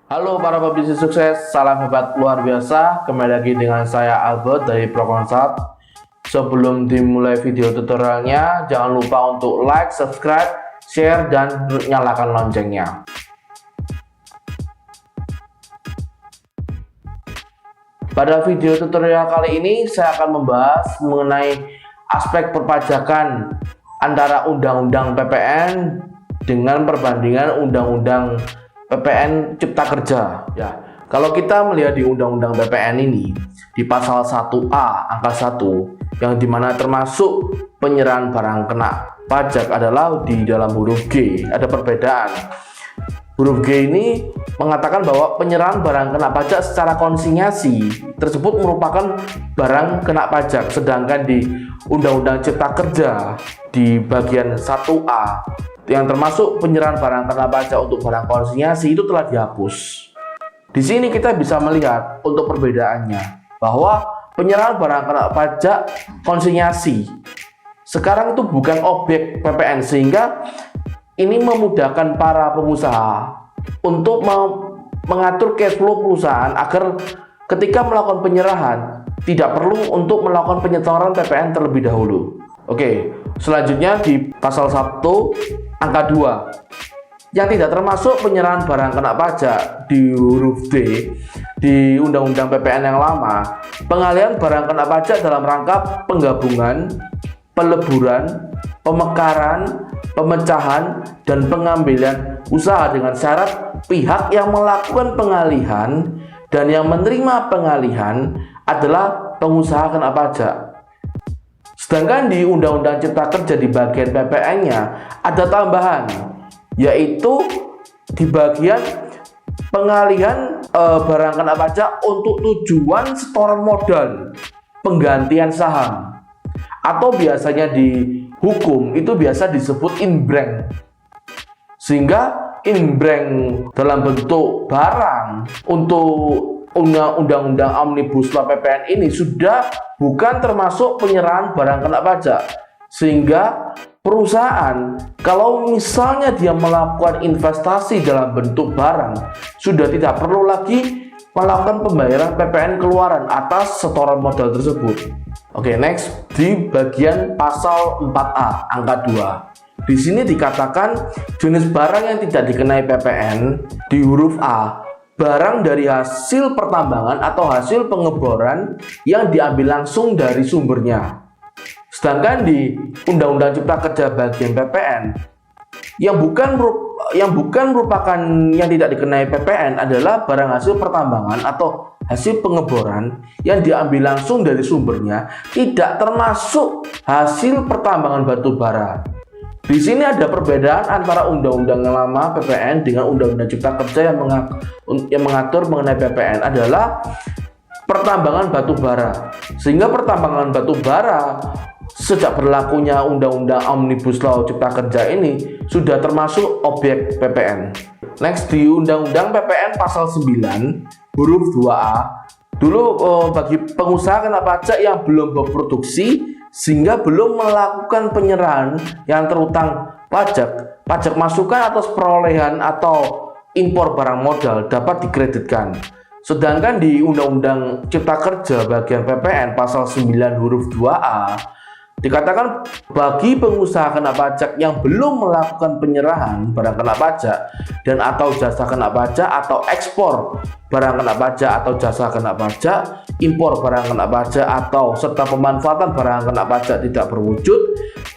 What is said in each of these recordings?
Halo para pebisnis sukses, salam hebat luar biasa. Kembali lagi dengan saya Albert dari ProConsult. Sebelum dimulai video tutorialnya, jangan lupa untuk like, subscribe, share, dan nyalakan loncengnya. Pada video tutorial kali ini, saya akan membahas mengenai aspek perpajakan antara Undang-Undang PPN dengan perbandingan Undang-Undang PPN Cipta Kerja. Ya, kalau kita melihat di Undang-Undang PPN ini, di pasal 1A angka 1, yang dimana termasuk penyerahan barang kena pajak adalah di dalam huruf G. Ada perbedaan. Huruf G ini mengatakan bahwa penyerahan barang kena pajak secara konsinyasi tersebut merupakan barang kena pajak, sedangkan di Undang-Undang Cipta Kerja di bagian 1A yang termasuk penyerahan barang kena pajak untuk barang konsinyasi itu telah dihapus. Di sini kita bisa melihat untuk perbedaannya bahwa penyerahan barang kena pajak konsinyasi sekarang itu bukan objek PPN, sehingga ini memudahkan para pengusaha untuk mengatur cash flow perusahaan agar ketika melakukan penyerahan tidak perlu untuk melakukan penyetoran PPN terlebih dahulu. Oke, selanjutnya di pasal 1 angka 2 yang tidak termasuk penyerahan barang kena pajak di huruf D di Undang-Undang PPN yang lama, pengalihan barang kena pajak dalam rangka penggabungan, peleburan, pemekaran, pemecahan, dan pengambilan usaha dengan syarat pihak yang melakukan pengalihan dan yang menerima pengalihan adalah pengusaha kena pajak. Sedangkan di Undang-Undang Cipta Kerja di bagian PPN-nya ada tambahan, yaitu di bagian pengalihan barang kena pajak untuk tujuan setoran modal, penggantian saham, atau biasanya di hukum itu biasa disebut inbrank. Sehingga inbrank dalam bentuk barang untuk Undang-Undang Omnibus Law PPN ini sudah bukan termasuk penyerahan barang kena pajak, sehingga perusahaan kalau misalnya dia melakukan investasi dalam bentuk barang sudah tidak perlu lagi melakukan pembayaran PPN keluaran atas setoran modal tersebut. Oke, next di bagian pasal 4A angka 2. Di sini dikatakan jenis barang yang tidak dikenai PPN di huruf A, barang dari hasil pertambangan atau hasil pengeboran yang diambil langsung dari sumbernya. Sedangkan di Undang-Undang Cipta Kerja bagian PPN yang tidak dikenai PPN adalah barang hasil pertambangan atau hasil pengeboran yang diambil langsung dari sumbernya, tidak termasuk hasil pertambangan batu bara. Di sini ada perbedaan antara Undang-Undang yang lama PPN dengan Undang-Undang Cipta Kerja yang mengatur mengenai PPN adalah pertambangan batu bara. Sehingga pertambangan batu bara sejak berlakunya Undang-Undang Omnibus Law Cipta Kerja ini sudah termasuk objek PPN. Next di Undang-Undang PPN pasal 9 huruf 2A dulu bagi pengusaha kena pajak yang belum berproduksi sehingga belum melakukan penyerahan yang terutang pajak masukan atas perolehan atau impor barang modal dapat dikreditkan. Sedangkan di Undang-Undang Cipta Kerja bagian PPN pasal 9 huruf 2A dikatakan bagi pengusaha kena pajak yang belum melakukan penyerahan barang kena pajak dan atau jasa kena pajak atau ekspor barang kena pajak atau jasa kena pajak, impor barang kena pajak atau serta pemanfaatan barang kena pajak tidak berwujud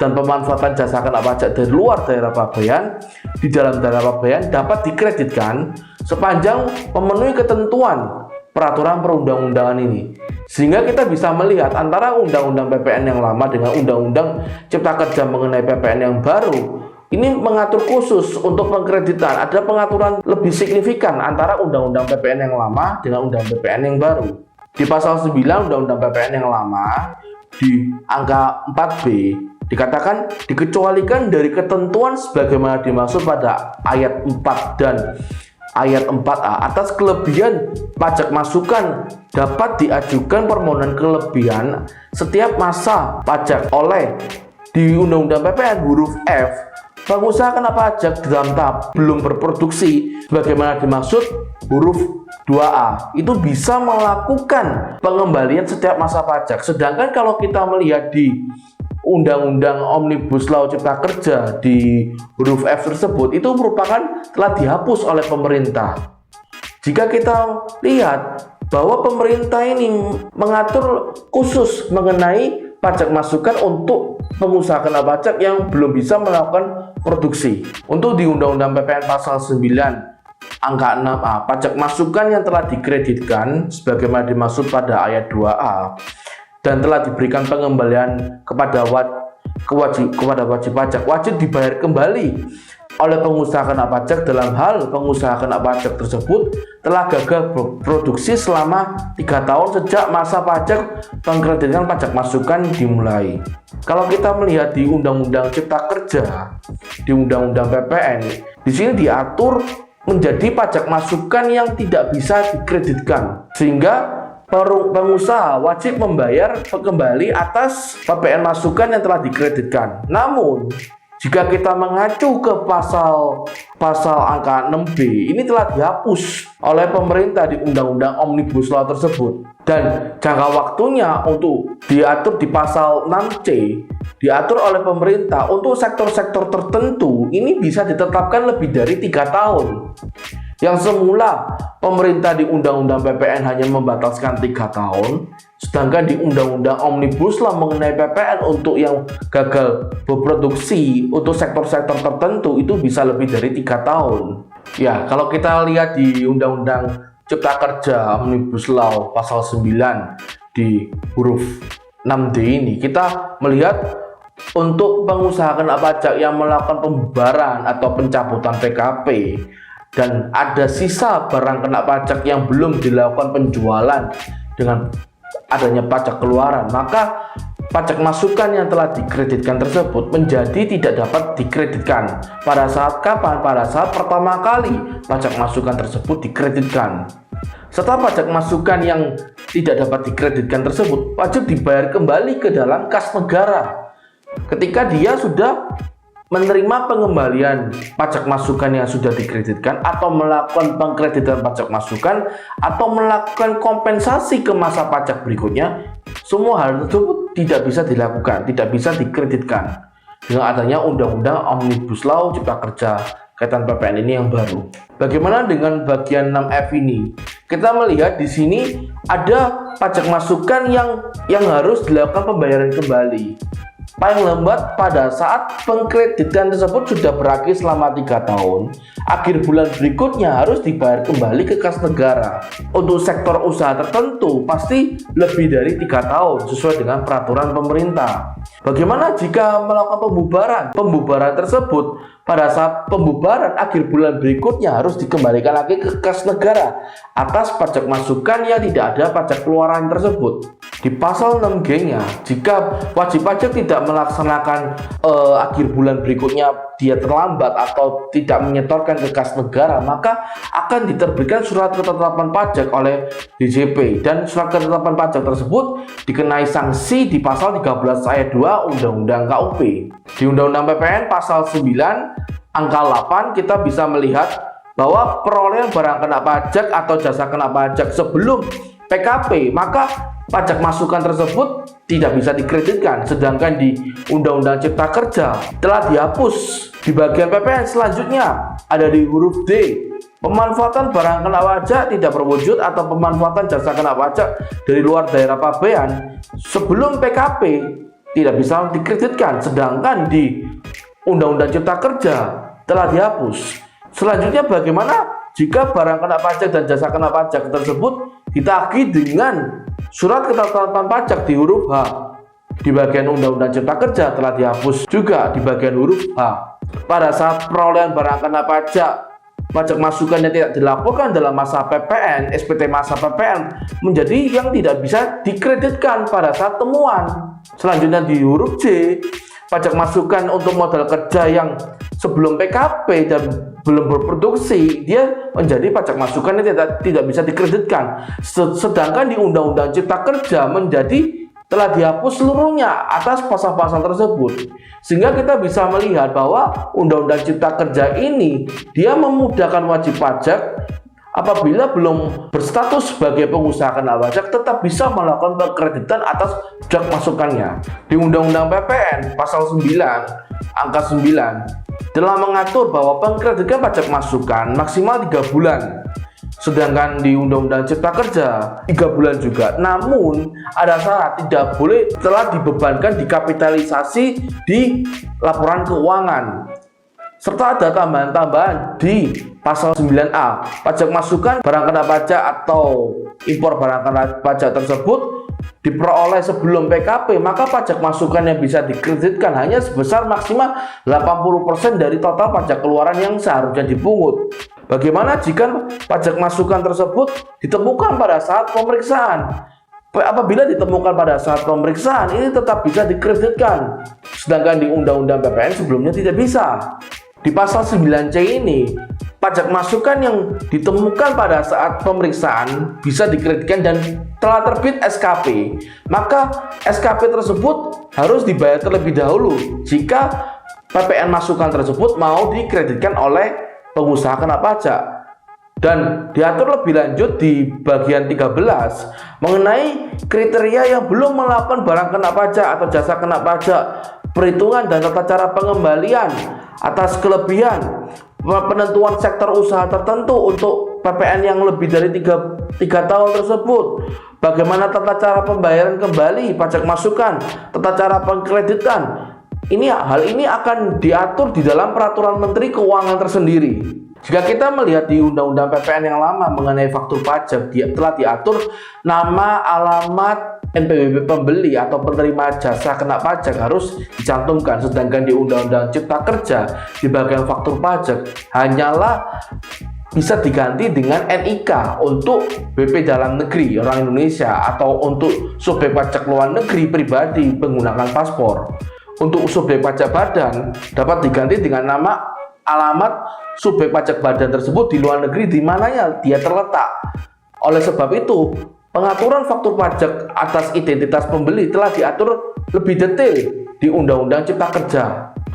dan pemanfaatan jasa kena pajak dari luar daerah pabean di dalam daerah pabean dapat dikreditkan sepanjang memenuhi ketentuan peraturan perundang-undangan ini. Sehingga kita bisa melihat antara Undang-Undang PPN yang lama dengan Undang-Undang Cipta Kerja mengenai PPN yang baru. Ini mengatur khusus untuk pengkreditan, ada pengaturan lebih signifikan antara Undang-Undang PPN yang lama dengan Undang-Undang PPN yang baru. Di pasal 9 Undang-Undang PPN yang lama, di angka 4B, dikatakan dikecualikan dari ketentuan sebagaimana dimaksud pada ayat 4 dan ayat 4A atas kelebihan pajak masukan dapat diajukan permohonan kelebihan setiap masa pajak oleh di Undang-Undang PPN huruf F pengusaha kena pajak dalam tahap belum berproduksi sebagaimana dimaksud huruf 2A itu bisa melakukan pengembalian setiap masa pajak. Sedangkan kalau kita melihat di Undang-Undang Omnibus Law Cipta Kerja di huruf F tersebut itu merupakan telah dihapus oleh pemerintah. Jika kita lihat bahwa pemerintah ini mengatur khusus mengenai pajak masukan untuk pengusaha kena pajak yang belum bisa melakukan produksi. Untuk di Undang-Undang PPN pasal 9 angka 6A, pajak masukan yang telah dikreditkan sebagaimana dimaksud pada ayat 2A dan telah diberikan pengembalian kepada wajib pajak wajib dibayar kembali oleh pengusaha kena pajak dalam hal pengusaha kena pajak tersebut telah gagal produksi selama 3 tahun sejak masa pajak pengkreditan pajak masukan dimulai. Kalau kita melihat di Undang-Undang Cipta Kerja, di Undang-Undang PPN, di sini diatur menjadi pajak masukan yang tidak bisa dikreditkan, sehingga pengusaha wajib membayar kembali atas PPN masukan yang telah dikreditkan. Namun, jika kita mengacu ke pasal angka 6B, ini telah dihapus oleh pemerintah di Undang-Undang Omnibus Law tersebut. Dan jangka waktunya untuk diatur di pasal 6C, diatur oleh pemerintah untuk sektor-sektor tertentu, ini bisa ditetapkan lebih dari 3 tahun. Yang semula pemerintah di Undang-Undang PPN hanya membataskan 3 tahun, sedangkan di Undang-Undang Omnibus Law mengenai PPN untuk yang gagal berproduksi untuk sektor-sektor tertentu itu bisa lebih dari 3 tahun. Ya, kalau kita lihat di Undang-Undang Cipta Kerja Omnibus Law pasal 9 di huruf 6D ini, kita melihat untuk pengusaha kena pajak yang melakukan pembubaran atau pencabutan PKP dan ada sisa barang kena pajak yang belum dilakukan penjualan dengan adanya pajak keluaran, maka pajak masukan yang telah dikreditkan tersebut menjadi tidak dapat dikreditkan. Pada saat kapan? Pada saat pertama kali pajak masukan tersebut dikreditkan. Setelah pajak masukan yang tidak dapat dikreditkan tersebut wajib dibayar kembali ke dalam kas negara ketika dia sudah menerima pengembalian pajak masukan yang sudah dikreditkan atau melakukan pengkreditan pajak masukan atau melakukan kompensasi ke masa pajak berikutnya. Semua hal tersebut tidak bisa dilakukan, tidak bisa dikreditkan dengan adanya Undang-Undang Omnibus Law Cipta Kerja kaitan PPN ini yang baru. Bagaimana dengan bagian 6F ini? Kita melihat di sini ada pajak masukan yang harus dilakukan pembayaran kembali paling lambat pada saat pengkreditan tersebut sudah berakhir selama 3 tahun. Akhir bulan berikutnya harus dibayar kembali ke kas negara. Untuk sektor usaha tertentu pasti lebih dari 3 tahun sesuai dengan peraturan pemerintah. Bagaimana jika melakukan pembubaran? Pembubaran tersebut pada saat pembubaran akhir bulan berikutnya harus dikembalikan lagi ke kas negara atas pajak masukan yang tidak ada pajak keluaran tersebut. Di pasal 6G-nya, jika wajib pajak tidak melaksanakan akhir bulan berikutnya dia terlambat atau tidak menyetorkan ke kas negara, maka akan diterbitkan surat ketetapan pajak oleh DJP dan surat ketetapan pajak tersebut dikenai sanksi di pasal 13 ayat 2 Undang-Undang KUP. Di Undang-Undang PPN pasal 9 angka 8 kita bisa melihat bahwa perolehan barang kena pajak atau jasa kena pajak sebelum PKP, maka pajak masukan tersebut tidak bisa dikreditkan. Sedangkan di Undang-Undang Cipta Kerja telah dihapus. Di bagian PPN selanjutnya ada di huruf D, pemanfaatan barang kena pajak tidak berwujud atau pemanfaatan jasa kena pajak dari luar daerah pabean sebelum PKP tidak bisa dikreditkan. Sedangkan di Undang-Undang Cipta Kerja telah dihapus. Selanjutnya bagaimana jika barang kena pajak dan jasa kena pajak tersebut ditagih dengan surat ketetapan pajak di huruf H? Di bagian Undang-Undang Cipta Kerja telah dihapus juga di bagian huruf H. Pada saat perolehan barang kena pajak masukannya tidak dilaporkan dalam masa PPN, SPT masa PPN menjadi yang tidak bisa dikreditkan pada saat temuan. Selanjutnya di huruf J, pajak masukan untuk modal kerja yang sebelum PKP dan belum berproduksi, dia menjadi pajak masukan yang tidak bisa dikreditkan. Sedangkan di Undang-Undang Cipta Kerja menjadi telah dihapus seluruhnya atas pasal-pasal tersebut. Sehingga kita bisa melihat bahwa Undang-Undang Cipta Kerja ini dia memudahkan wajib pajak apabila belum berstatus sebagai pengusaha kena pajak tetap bisa melakukan pengkreditan atas pajak masukannya. Di Undang-Undang PPN pasal 9 angka 9 telah mengatur bahwa pengkreditan pajak masukan maksimal 3 bulan. Sedangkan di Undang-Undang Cipta Kerja 3 bulan juga. Namun ada syarat, tidak boleh telah dibebankan dikapitalisasi di laporan keuangan. Serta ada tambahan-tambahan di pasal 9A, pajak masukan barang kena pajak atau impor barang kena pajak tersebut diperoleh sebelum PKP, maka pajak masukan yang bisa dikreditkan hanya sebesar maksimal 80% dari total pajak keluaran yang seharusnya dipungut. Bagaimana jika pajak masukan tersebut ditemukan pada saat pemeriksaan? Apabila ditemukan pada saat pemeriksaan, ini tetap bisa dikreditkan. Sedangkan di Undang-Undang PPN sebelumnya tidak bisa. Di pasal 9C ini, pajak masukan yang ditemukan pada saat pemeriksaan bisa dikreditkan dan telah terbit SKP, maka SKP tersebut harus dibayar terlebih dahulu jika PPN masukan tersebut mau dikreditkan oleh pengusaha kena pajak. Dan diatur lebih lanjut di bagian 13 mengenai kriteria yang belum melakukan barang kena pajak atau jasa kena pajak, perhitungan dan tata cara pengembalian atas kelebihan, penentuan sektor usaha tertentu untuk PPN yang lebih dari 3 tahun tersebut, bagaimana tata cara pembayaran kembali pajak masukan, tata cara pengkreditan. Hal ini akan diatur di dalam peraturan Menteri Keuangan tersendiri. Jika kita melihat di Undang-Undang PPN yang lama mengenai faktur pajak, telah diatur nama, alamat, NPWP pembeli atau penerima jasa kena pajak harus dicantumkan. Sedangkan di Undang-Undang Cipta Kerja di bagian faktur pajak hanyalah bisa diganti dengan NIK untuk BP dalam negeri orang Indonesia atau untuk subjek pajak luar negeri pribadi menggunakan paspor. Untuk subjek pajak badan dapat diganti dengan nama, alamat subjek pajak badan tersebut di luar negeri di mananya dia terletak. Oleh sebab itu, pengaturan faktur pajak atas identitas pembeli telah diatur lebih detail di Undang-Undang Cipta Kerja.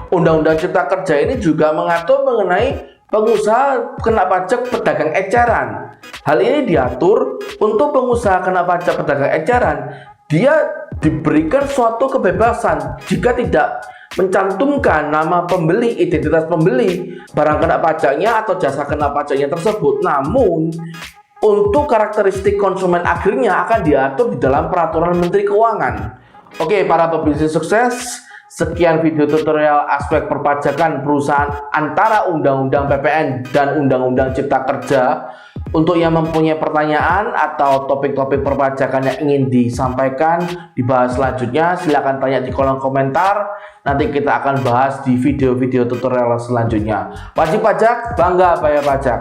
Undang-Undang Cipta Kerja ini juga mengatur mengenai pengusaha kena pajak pedagang eceran. Hal ini diatur untuk pengusaha kena pajak pedagang eceran, dia diberikan suatu kebebasan jika tidak mencantumkan nama pembeli, identitas pembeli, barang kena pajaknya atau jasa kena pajaknya tersebut. Namun untuk karakteristik konsumen akhirnya akan diatur di dalam peraturan Menteri Keuangan. Oke, para pebisnis sukses, sekian video tutorial aspek perpajakan perusahaan antara Undang-Undang PPN dan Undang-Undang Cipta Kerja. Untuk yang mempunyai pertanyaan atau topik-topik perpajakan yang ingin disampaikan, dibahas selanjutnya, silahkan tanya di kolom komentar. Nanti kita akan bahas di video-video tutorial selanjutnya. Wajib pajak, bangga bayar pajak.